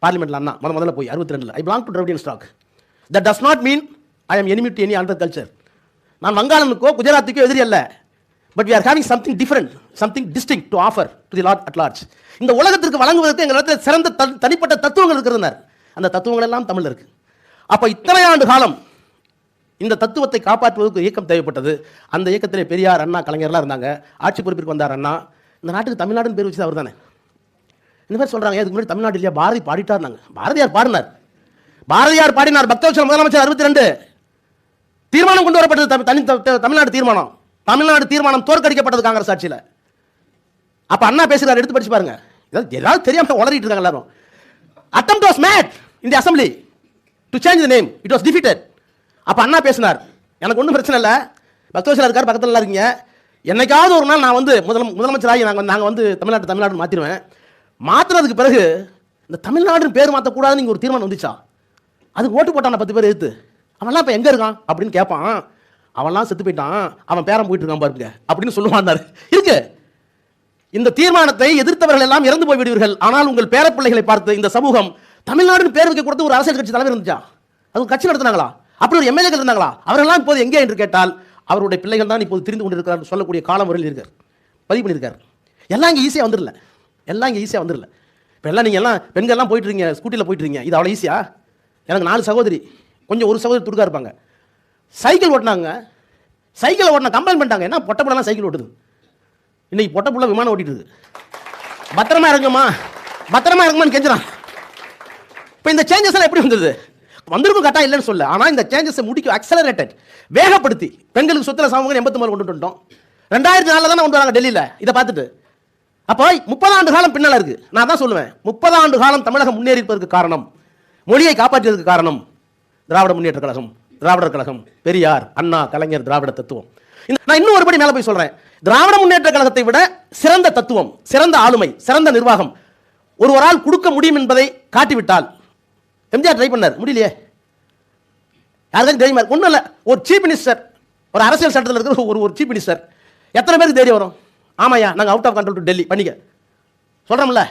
பார்லிமெண்ட்ல அண்ணா முதல்ல போய் 62 I belong to Dravidian stock. That does not mean I am enemy to any other culture. நான் வங்காளனுக்கோ குஜராத்துக்கோ எதிரி அல்ல. But we are having something different, something distinct to offer to the lot at large. இந்த உலகத்திற்கு வழங்குவதற்கு எங்களிடத்தில் சிறந்த தனிப்பட்ட தத்துவங்கள் இருக்கிறது. அந்த தத்துவங்கள் எல்லாம் தமிழ்ல இருக்கு. அப்ப இத்தனை ஆண்டு காலம் இந்த தத்துவத்தை காப்பாற்றுவதற்கு இயக்கம் தேவைப்பட்டது. அந்த இயக்கத்திலே பெரியார், அண்ணா, கலைஞர்லாம் இருந்தாங்க. ஆட்சி பொறுப்பிற்கு வந்தார் அண்ணா. இந்த நாட்டுக்கு தமிழ்நாடுன்னு பேர் வச்சு அவர் தானே. இந்த மாதிரி சொல்றாங்க, இதுக்கு முன்னாடி தமிழ்நாடு இல்லையா, பாரதி பாடிட்டார். பாரதியார் பாடினார், பாரதியார் பாடினார். பக்தவச்சல முதலமைச்சர் 62 தீர்மானம் கொண்டு வரப்பட்டது. தமிழ்நாடு தீர்மானம், தமிழ்நாடு தீர்மானம் தோற்கடிக்கப்பட்டது காங்கிரஸ் ஆட்சியில். அப்ப அண்ணா பேசுகிறார், எடுத்து படிச்சு பாருங்க. ஏதாவது தெரியாம உளறிட்டு இருக்காங்க எல்லாரும். attempt was made in the assembly to change the name, it was defeated. அப்ப அண்ணா பேசினார், எனக்கு ஒன்றும் பிரச்சனை இல்லை, பக்தவச்சல இருக்கார், பக்கத்தில் இருக்கீங்க, என்னைக்காவது ஒரு நாள் நான் வந்து முதலமைச்சராகி நாங்கள் வந்து தமிழ்நாடு மாற்றிடுவேன். மாற்றினதுக்கு பிறகு இந்த தமிழ்நாடுன்னு பேர் மாற்றக்கூடாதுன்னு நீங்கள் ஒரு தீர்மானம் வந்துச்சா, அதுக்கு ஓட்டு போட்டான் 10 பேர் எடுத்து. அவன்லாம் இப்போ எங்கே இருக்கான் அப்படின்னு கேட்பான். அவன்லாம் செத்து போயிட்டான், அவன் பேரம் போயிட்டு இருக்கான் பாருங்க அப்படின்னு சொல்லுவான். இருக்கு. இந்த தீர்மானத்தை எதிர்த்தவர்கள் எல்லாம் இறந்து போய் விடுவீர்கள். ஆனால் உங்கள் பேரப்பிள்ளைகளை பார்த்து இந்த சமூகம் தமிழ்நாடுன்னு பேர் வைக்க கொடுத்து ஒரு அரசியல் கட்சி தலைவர் இருந்துச்சா, அது கட்சி நடத்தினாங்களா, அப்படி ஒரு எம்எல்ஏக்கள் இருந்தாங்களா? அவரெல்லாம் இப்போது எங்கே என்று கேட்டால் அவருடைய பிள்ளைகள் தான் இப்போது திரிந்து கொண்டிருக்கிறார் சொல்லக்கூடிய காலம் வரையில் இருக்கார், பதிவு பண்ணியிருக்கார். எல்லாம் இங்கே ஈஸியாக வந்துடல, எல்லாம் இங்கே ஈஸியாக வந்துடல. இப்போ எல்லாம் நீங்கள் எல்லாம் பெண்கள்லாம் போயிட்டு இருக்கீங்க, ஸ்கூட்டியில் போயிட்டு இருக்கீங்க, இது அவ்வளோ ஈஸியா? எனக்கு 4 சகோதரி, கொஞ்சம் ஒரு சகோதரி துடுக்கா இருப்பாங்க. சைக்கிள் ஓட்டினாங்க, சைக்கிளை ஓட்டின கம்ப்ளைண்ட் பண்ணிட்டாங்க, என்ன பொட்டப்புலாம் சைக்கிள் ஓட்டுது. இன்னைக்கு பொட்டப்புள்ள விமானம் ஓட்டிட்டு இருக்கு. பத்திரமா இருக்குமா, பத்திரமா இருக்குமான்னு கெஞ்சுறான். இப்போ இந்த சேஞ்சஸ் எல்லாம் எப்படி வந்தது? வந்திருக்கும் கரெக்டாக இல்லைன்னு சொல்ல, ஆனால் இந்த சேஞ்சஸை முடிக்க அக்சலரேட்டட், வேகப்படுத்தி பெண்களுக்கு சொத்துல சமூகம் 89 கொண்டு வந்துட்டோம். 2004 தானே கொண்டு வராங்க டெல்லியில். இதை பார்த்துட்டு அப்போ 30 ஆண்டு காலம் பின்னால் இருக்கு. நான் தான் சொல்லுவேன், 30 ஆண்டு காலம் தமிழகம் முன்னேறி இருப்பதற்கு காரணம், மொழியை காப்பாற்றியதற்கு காரணம் திராவிட முன்னேற்ற கழகம், திராவிடர் கழகம், பெரியார், அண்ணா, கலைஞர், திராவிட தத்துவம். நான் இன்னும் ஒருபடி மேலே போய் சொல்றேன், திராவிட முன்னேற்ற கழகத்தை விட சிறந்த தத்துவம், சிறந்த ஆளுமை, சிறந்த நிர்வாகம் ஒருவரால் கொடுக்க முடியும் என்பதை காட்டிவிட்டால், எம்ஜிஆர் ட்ரை பண்ணார், முடியலையே. யாருக்கும் தெரியுமா? ஒன்றும் இல்லை, ஒரு சீஃப் மினிஸ்டர், ஒரு அரசியல் சட்டத்தில் இருக்கிற ஒரு சீஃப் மினிஸ்டர் எத்தனை பேருக்கு தைரியம் வரும்? ஆமாயா நாங்கள் out of control to Delhi பண்ணிக்க சொல்கிறோம்ல.